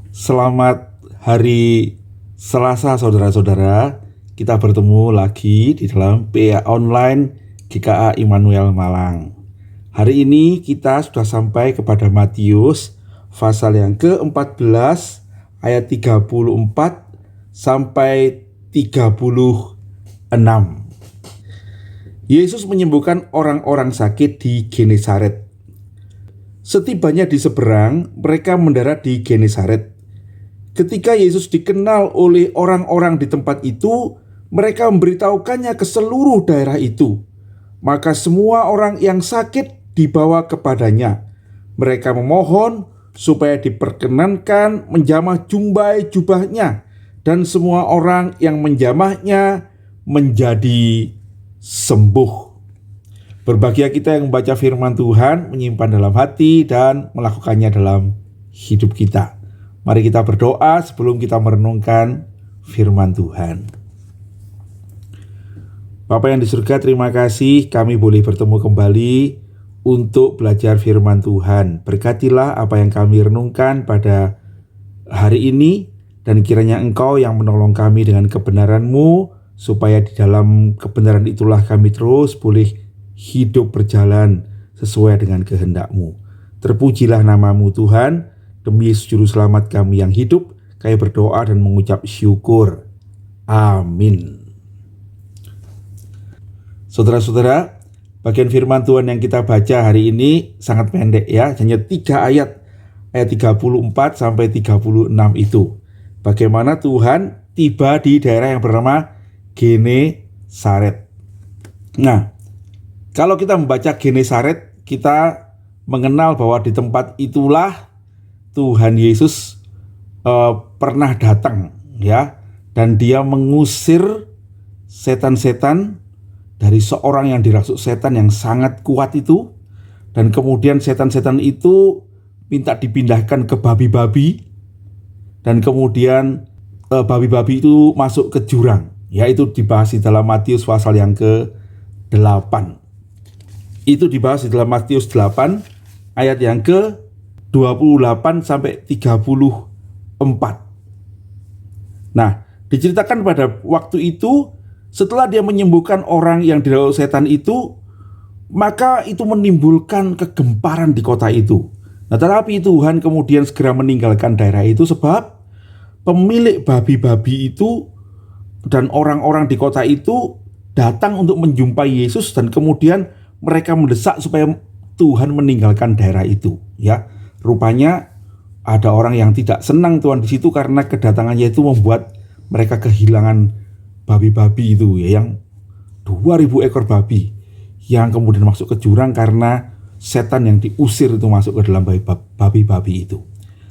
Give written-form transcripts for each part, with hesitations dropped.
Selamat hari Selasa saudara-saudara. Kita bertemu lagi di dalam PA Online GKA Immanuel Malang. Hari ini kita sudah sampai kepada Matius pasal yang ke-14 ayat 34 sampai 36. Yesus menyembuhkan orang-orang sakit di Genesaret. Setibanya di seberang, mereka mendarat di Genesaret. Ketika Yesus dikenal oleh orang-orang di tempat itu, mereka memberitahukannya ke seluruh daerah itu. Maka semua orang yang sakit dibawa kepadanya. Mereka memohon supaya diperkenankan menjamah jumbai jubahnya, dan semua orang yang menjamahnya menjadi sembuh. Berbahagia kita yang membaca firman Tuhan, menyimpan dalam hati dan melakukannya dalam hidup kita. Mari kita berdoa sebelum kita merenungkan firman Tuhan. Bapa yang di surga, terima kasih kami boleh bertemu kembali untuk belajar firman Tuhan. Berkatilah apa yang kami renungkan pada hari ini, dan kiranya Engkau yang menolong kami dengan kebenaran-Mu, supaya di dalam kebenaran itulah kami terus boleh hidup berjalan sesuai dengan kehendak-Mu. Terpujilah nama-Mu Tuhan. Demi Yesus Juru Selamat kami yang hidup, kami berdoa dan mengucap syukur. Amin. Saudara-saudara, bagian firman Tuhan yang kita baca hari ini sangat pendek ya, hanya 3 ayat 34 sampai 36 itu. Bagaimana Tuhan tiba di daerah yang bernama Genesaret. Nah, kalau kita membaca Genesaret, kita mengenal bahwa di tempat itulah Tuhan Yesus pernah datang ya, dan dia mengusir setan-setan dari seorang yang dirasuk setan yang sangat kuat itu, dan kemudian setan-setan itu minta dipindahkan ke babi-babi, dan kemudian babi-babi itu masuk ke jurang. Ya, itu dibahas di dalam Matius pasal yang ke-8. Itu dibahas di dalam Matius 8 ayat yang ke-28 sampai 34. Nah, diceritakan pada waktu itu, setelah dia menyembuhkan orang yang dirasuk setan itu, maka itu menimbulkan kegemparan di kota itu. Nah, tetapi Tuhan kemudian segera meninggalkan daerah itu, sebab pemilik babi-babi itu dan orang-orang di kota itu datang untuk menjumpai Yesus, dan kemudian mereka mendesak supaya Tuhan meninggalkan daerah itu ya. Rupanya ada orang yang tidak senang Tuhan di situ, karena kedatangannya itu membuat mereka kehilangan babi-babi itu ya, yang 2000 ekor babi yang kemudian masuk ke jurang karena setan yang diusir itu masuk ke dalam babi-babi itu.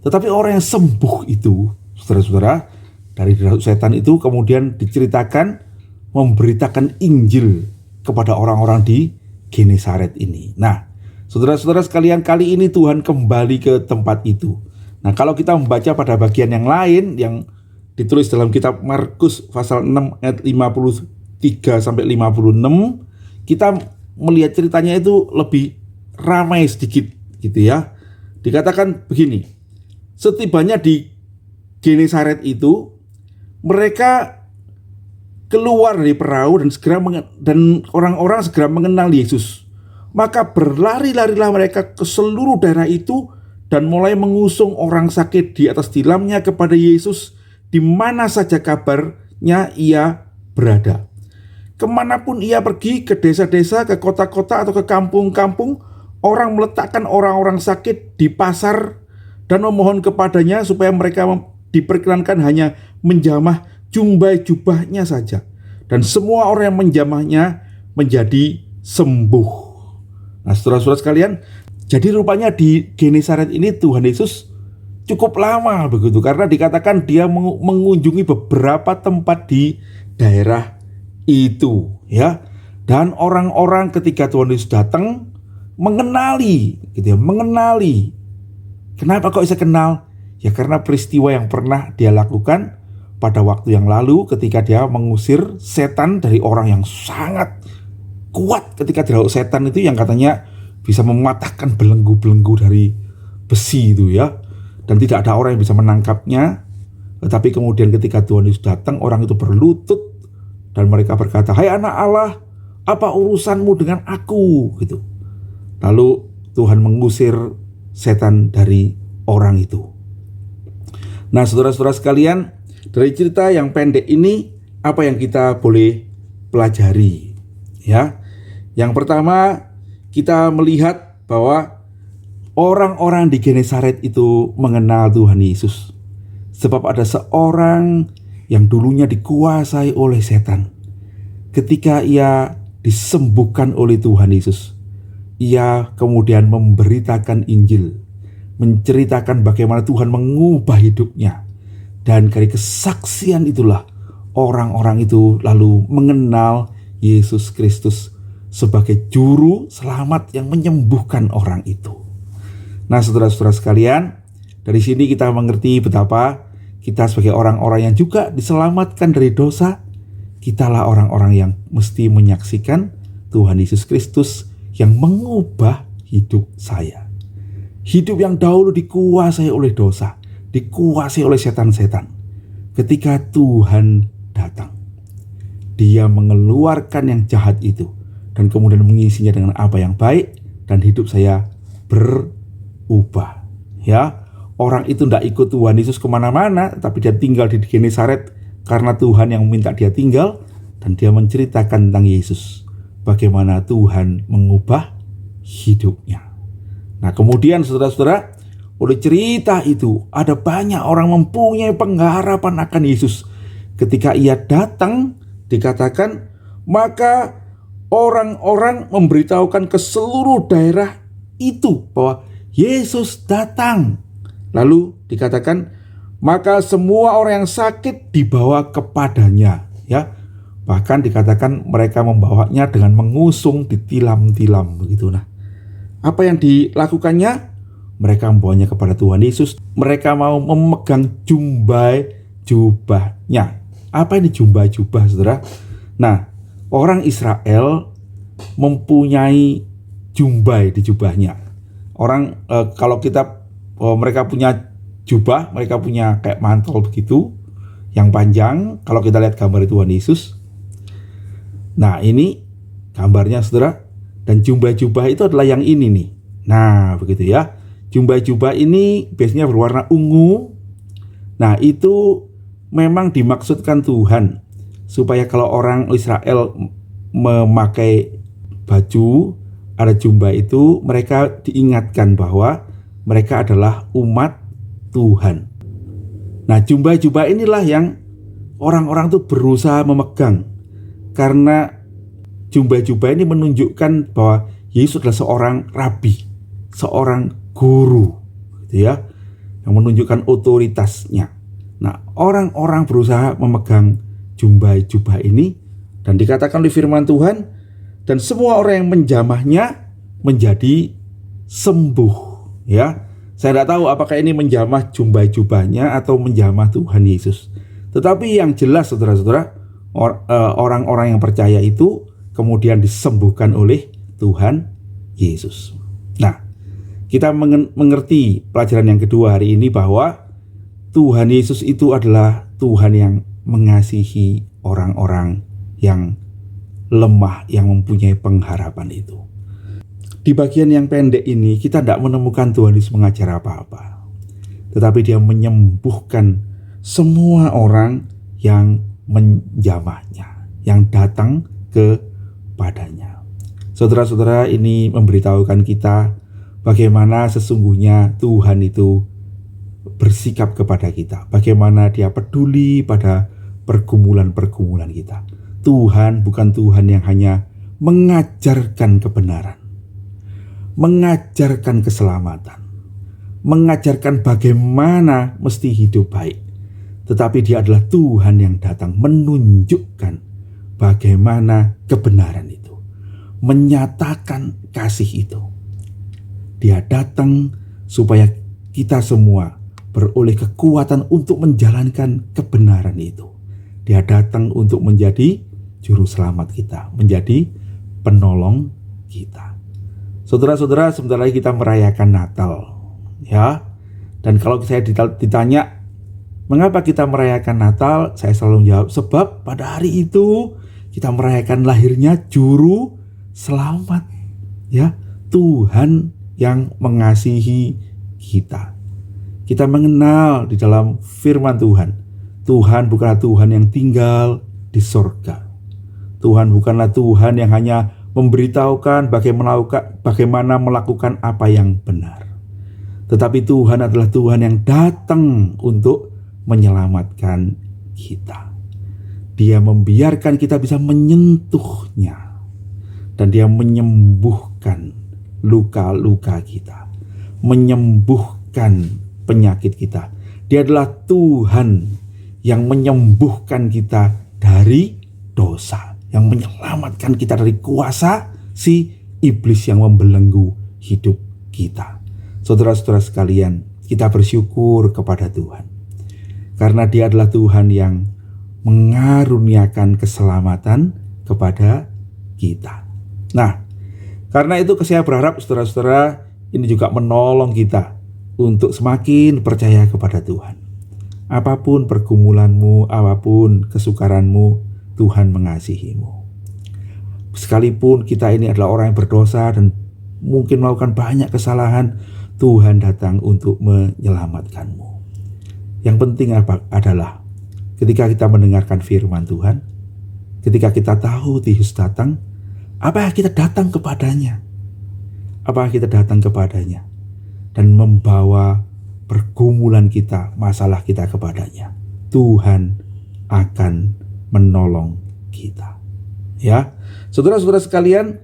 Tetapi orang yang sembuh itu, saudara-saudara, dari setan itu kemudian diceritakan memberitakan Injil kepada orang-orang di Genesaret ini. Nah, saudara-saudara sekalian, kali ini Tuhan kembali ke tempat itu. Nah, kalau kita membaca pada bagian yang lain yang ditulis dalam kitab Markus pasal 6 ayat 53 sampai 56, kita melihat ceritanya itu lebih ramai sedikit gitu ya. Dikatakan begini, setibanya di Genesaret itu, mereka keluar dari perahu dan orang-orang segera mengenal Yesus. Maka berlari-larilah mereka ke seluruh daerah itu dan mulai mengusung orang sakit di atas tilamnya kepada Yesus di mana saja kabarnya ia berada. Kemanapun ia pergi, ke desa-desa, ke kota-kota atau ke kampung-kampung, orang meletakkan orang-orang sakit di pasar dan memohon kepadanya supaya mereka diperkenankan hanya menjamah jumbai jubahnya saja. Dan semua orang yang menjamahnya menjadi sembuh. Nah, saudara-saudara sekalian, jadi rupanya di Genesaret ini Tuhan Yesus cukup lama begitu, karena dikatakan dia mengunjungi beberapa tempat di daerah itu ya. Dan orang-orang ketika Tuhan Yesus datang mengenali gitu ya, mengenali. Kenapa kok bisa kenal? Ya karena peristiwa yang pernah dia lakukan pada waktu yang lalu ketika dia mengusir setan dari orang yang sangat kuat. Ketika dirasuk setan itu yang katanya bisa mematahkan belenggu-belenggu dari besi itu ya. dan tidak ada orang yang bisa menangkapnya. Tetapi kemudian ketika Tuhan Yesus datang, orang itu berlutut dan mereka berkata, "Hai anak Allah, apa urusanmu dengan aku?" gitu. Lalu Tuhan mengusir setan dari orang itu. Nah, saudara-saudara sekalian, dari cerita yang pendek ini apa yang kita boleh pelajari? Ya. Yang pertama, kita melihat bahwa orang-orang di Genesaret itu mengenal Tuhan Yesus. Sebab ada seorang yang dulunya dikuasai oleh setan. Ketika ia disembuhkan oleh Tuhan Yesus, ia kemudian memberitakan Injil, menceritakan bagaimana Tuhan mengubah hidupnya. Dan dari kesaksian itulah orang-orang itu lalu mengenal Yesus Kristus sebagai juru selamat yang menyembuhkan orang itu. Nah, saudara-saudara sekalian, dari sini kita mengerti betapa kita sebagai orang-orang yang juga diselamatkan dari dosa, kitalah orang-orang yang mesti menyaksikan Tuhan Yesus Kristus yang mengubah hidup saya. Hidup yang dahulu dikuasai oleh dosa, dikuasai oleh setan-setan. Ketika Tuhan datang, Dia mengeluarkan yang jahat itu dan kemudian mengisinya dengan apa yang baik, dan hidup saya berubah. Ya, orang itu tidak ikut Tuhan Yesus kemana-mana, tapi dia tinggal di Genesaret karena Tuhan yang meminta dia tinggal, dan dia menceritakan tentang Yesus, bagaimana Tuhan mengubah hidupnya. Nah, kemudian saudara-saudara, oleh cerita itu ada banyak orang mempunyai pengharapan akan Yesus. Ketika ia datang, dikatakan, maka orang-orang memberitahukan ke seluruh daerah itu bahwa Yesus datang. Lalu dikatakan, maka semua orang yang sakit dibawa kepadanya. Ya, bahkan dikatakan mereka membawanya dengan mengusung ditilam-tilam begitu. Nah, apa yang dilakukannya? Mereka membawanya kepada Tuhan Yesus. Mereka mau memegang jumbai jubahnya. Apa ini jumbai jubah, saudara? Nah, orang Israel mempunyai jumbai di jubahnya. Orang kalau kita mereka punya jubah, mereka punya kayak mantel begitu yang panjang. Kalau kita lihat gambar Tuhan Yesus, nah ini gambarnya, saudara. Dan jubah-jubah itu adalah yang ini nih. Nah, begitu ya. Jubah-jubah ini biasanya berwarna ungu. Nah, itu memang dimaksudkan Tuhan supaya kalau orang Israel memakai baju ada jubah itu, mereka diingatkan bahwa mereka adalah umat Tuhan. Nah, jubah-jubah inilah yang orang-orang tuh berusaha memegang, karena jubah-jubah ini menunjukkan bahwa Yesus adalah seorang rabi, seorang guru, gitu ya, yang menunjukkan otoritasnya. Nah, orang-orang berusaha memegang jubah ini, dan dikatakan di firman Tuhan, dan semua orang yang menjamahnya menjadi sembuh. Ya, saya tidak tahu apakah ini menjamah jubahnya atau menjamah Tuhan Yesus. Tetapi yang jelas, saudara-saudara, orang-orang yang percaya itu kemudian disembuhkan oleh Tuhan Yesus. Nah, kita mengerti pelajaran yang kedua hari ini bahwa Tuhan Yesus itu adalah Tuhan yang mengasihi orang-orang yang lemah, yang mempunyai pengharapan itu. Di bagian yang pendek ini kita tidak menemukan Tuhan Yesus mengajar apa-apa, tetapi Dia menyembuhkan semua orang yang menjamahnya, yang datang kepadanya. Saudara-saudara, ini memberitahukan kita bagaimana sesungguhnya Tuhan itu bersikap kepada kita, bagaimana Dia peduli pada pergumulan-pergumulan kita. Tuhan bukan Tuhan yang hanya mengajarkan kebenaran, mengajarkan keselamatan, mengajarkan bagaimana mesti hidup baik, tetapi Dia adalah Tuhan yang datang menunjukkan bagaimana kebenaran itu, menyatakan kasih itu. Dia datang supaya kita semua beroleh kekuatan untuk menjalankan kebenaran itu. Dia datang untuk menjadi juru selamat kita, menjadi penolong kita. Saudara-saudara, sebentar lagi kita merayakan Natal, ya. Dan kalau saya ditanya, mengapa kita merayakan Natal? Saya selalu jawab, sebab pada hari itu kita merayakan lahirnya Juru Selamat, ya, Tuhan yang mengasihi kita. Kita mengenal di dalam firman Tuhan, Tuhan bukanlah Tuhan yang tinggal di sorga. Tuhan bukanlah Tuhan yang hanya memberitahukan bagaimana melakukan apa yang benar. Tetapi Tuhan adalah Tuhan yang datang untuk menyelamatkan kita. Dia membiarkan kita bisa menyentuhnya. Dan dia menyembuhkan luka-luka kita, menyembuhkan penyakit kita. Dia adalah Tuhan yang menyembuhkan kita dari dosa, yang menyelamatkan kita dari kuasa si iblis yang membelenggu hidup kita. Saudara-saudara sekalian, kita bersyukur kepada Tuhan, karena Dia adalah Tuhan yang mengaruniakan keselamatan kepada kita. Nah, karena itu saya berharap saudara-saudara ini juga menolong kita untuk semakin percaya kepada Tuhan. Apapun pergumulanmu, apapun kesukaranmu, Tuhan mengasihimu. Sekalipun kita ini adalah orang yang berdosa dan mungkin melakukan banyak kesalahan, Tuhan datang untuk menyelamatkanmu. Yang penting adalah ketika kita mendengarkan firman Tuhan, ketika kita tahu Yesus datang, apakah kita datang kepadanya? Apakah kita datang kepadanya dan membawa pergumulan kita, masalah kita kepadanya? Tuhan akan menolong kita. Ya, saudara-saudara sekalian,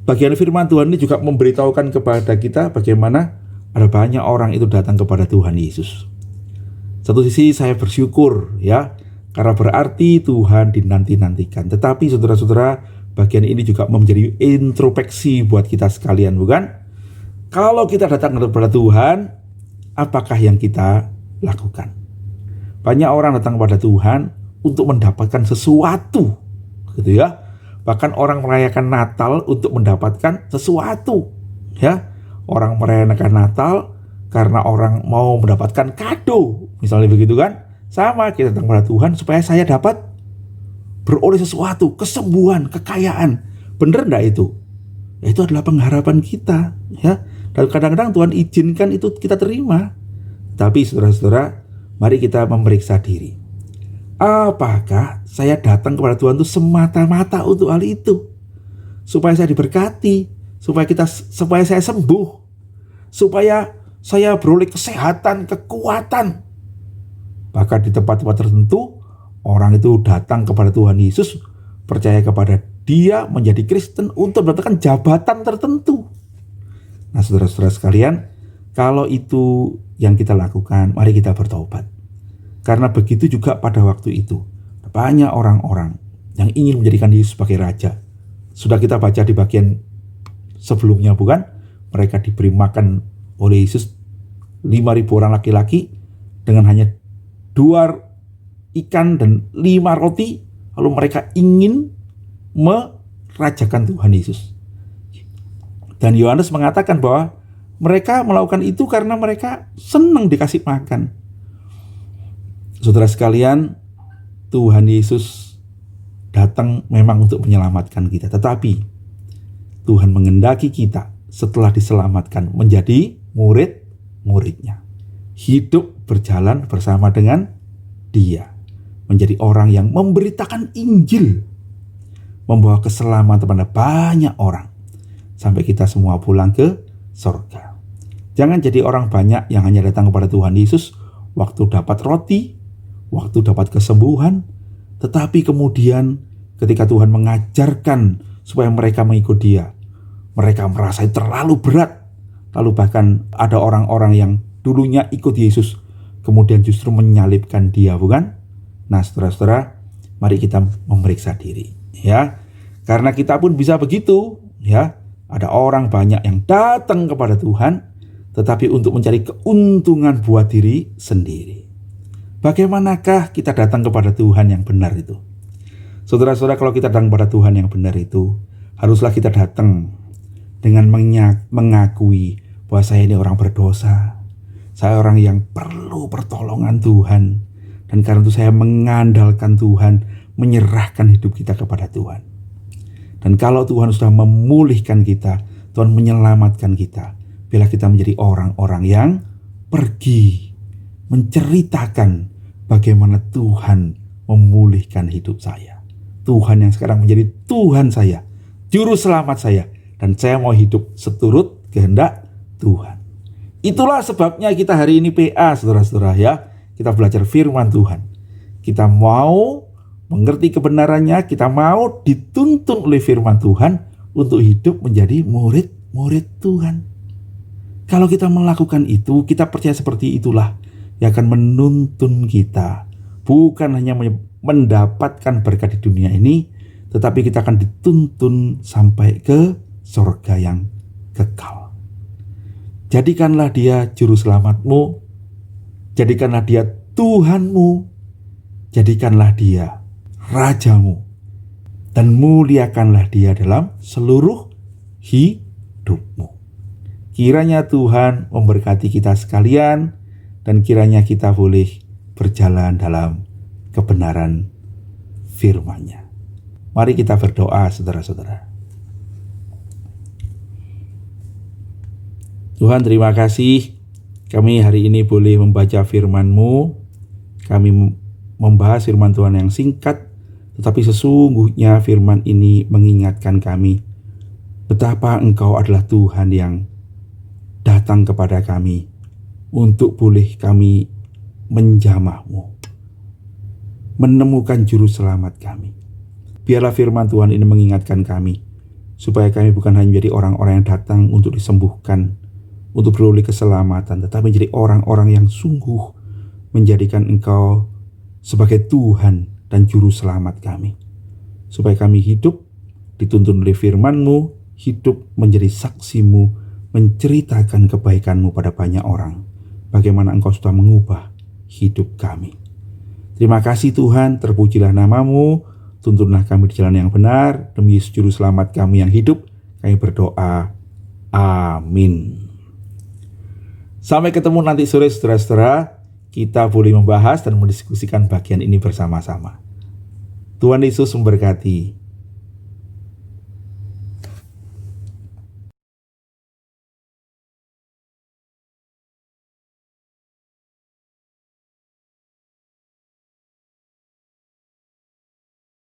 bagian firman Tuhan ini juga memberitahukan kepada kita bagaimana ada banyak orang itu datang kepada Tuhan Yesus. Satu sisi saya bersyukur, ya, karena berarti Tuhan dinanti-nantikan. Tetapi saudara-saudara, bagian ini juga menjadi introspeksi buat kita sekalian, bukan? Kalau kita datang kepada Tuhan, apakah yang kita lakukan? Banyak orang datang kepada Tuhan untuk mendapatkan sesuatu, gitu ya. Bahkan orang merayakan Natal untuk mendapatkan sesuatu, ya. Orang merayakan Natal karena orang mau mendapatkan kado, misalnya begitu kan? Sama, kita datang kepada Tuhan supaya saya dapat beroleh sesuatu, kesembuhan, kekayaan. Benar enggak itu? Itu adalah pengharapan kita, ya. Dan kadang-kadang Tuhan izinkan itu kita terima. Tapi saudara-saudara, mari kita memeriksa diri. Apakah saya datang kepada Tuhan itu semata-mata untuk hal itu? Supaya saya diberkati, supaya saya sembuh, supaya saya beroleh kesehatan, kekuatan. Bahkan di tempat-tempat tertentu, orang itu datang kepada Tuhan Yesus, percaya kepada Dia, menjadi Kristen untuk mendapatkan jabatan tertentu. Nah, saudara-saudara sekalian, kalau itu yang kita lakukan, mari kita bertobat. Karena begitu juga pada waktu itu, banyak orang-orang yang ingin menjadikan Yesus sebagai Raja. Sudah kita baca di bagian sebelumnya, bukan? Mereka diberi makan oleh Yesus 5.000 orang laki-laki dengan hanya 2 ikan dan 5 roti, lalu mereka ingin merajakan Tuhan Yesus. Dan Yohanes mengatakan bahwa mereka melakukan itu karena mereka senang dikasih makan. Saudara sekalian, Tuhan Yesus datang memang untuk menyelamatkan kita, tetapi Tuhan menghendaki kita setelah diselamatkan menjadi murid-muridnya, hidup berjalan bersama dengan Dia, menjadi orang yang memberitakan Injil, membawa keselamatan kepada banyak orang, sampai kita semua pulang ke surga. Jangan jadi orang banyak yang hanya datang kepada Tuhan Yesus waktu dapat roti, waktu dapat kesembuhan, tetapi kemudian ketika Tuhan mengajarkan supaya mereka mengikut Dia, mereka merasa terlalu berat. Lalu bahkan ada orang-orang yang dulunya ikut Yesus, kemudian justru menyalibkan Dia, bukan? Nah, saudara-saudara, mari kita memeriksa diri, ya. Karena kita pun bisa begitu, ya. Ada orang banyak yang datang kepada Tuhan, tetapi untuk mencari keuntungan buat diri sendiri. Bagaimanakah kita datang kepada Tuhan yang benar itu? Saudara-saudara, kalau kita datang kepada Tuhan yang benar itu, haruslah kita datang dengan mengakui bahwa saya ini orang berdosa. Saya orang yang perlu pertolongan Tuhan. Dan karena itu saya mengandalkan Tuhan, menyerahkan hidup kita kepada Tuhan. Dan kalau Tuhan sudah memulihkan kita, Tuhan menyelamatkan kita, bila kita menjadi orang-orang yang pergi menceritakan bagaimana Tuhan memulihkan hidup saya. Tuhan yang sekarang menjadi Tuhan saya, juru selamat saya, dan saya mau hidup seturut kehendak Tuhan. Itulah sebabnya kita hari ini PA, saudara-saudara ya. Kita belajar firman Tuhan. Kita mau mengerti kebenarannya, kita mau dituntun oleh firman Tuhan untuk hidup menjadi murid-murid Tuhan. Kalau kita melakukan itu, kita percaya seperti itulah yang akan menuntun kita. Bukan hanya mendapatkan berkat di dunia ini, tetapi kita akan dituntun sampai ke surga yang kekal. Jadikanlah dia juru selamatmu, jadikanlah dia Tuhanmu, jadikanlah dia Rajamu, dan muliakanlah dia dalam seluruh hidupmu. Kiranya Tuhan memberkati kita sekalian, dan kiranya kita boleh berjalan dalam kebenaran firman-Nya. Mari kita berdoa, saudara-saudara. Tuhan, terima kasih kami hari ini boleh membaca firman-Mu. Kami membahas firman Tuhan yang singkat, tetapi sesungguhnya firman ini mengingatkan kami betapa Engkau adalah Tuhan yang datang kepada kami untuk boleh kami menjamah-Mu, menemukan juru selamat kami. Biarlah firman Tuhan ini mengingatkan kami, supaya kami bukan hanya menjadi orang-orang yang datang untuk disembuhkan, untuk beroleh keselamatan, tetapi menjadi orang-orang yang sungguh menjadikan Engkau sebagai Tuhan dan Juru Selamat kami. Supaya kami hidup dituntun oleh firman-Mu, hidup menjadi saksi-Mu, menceritakan kebaikan-Mu pada banyak orang. Bagaimana Engkau sudah mengubah hidup kami. Terima kasih Tuhan, terpujilah nama-Mu, tuntunlah kami di jalan yang benar, demi Yesus Juru Selamat kami yang hidup, kami berdoa. Amin. Sampai ketemu nanti sore, saudara-saudara. Kita boleh membahas dan mendiskusikan bagian ini bersama-sama. Tuhan Yesus memberkati.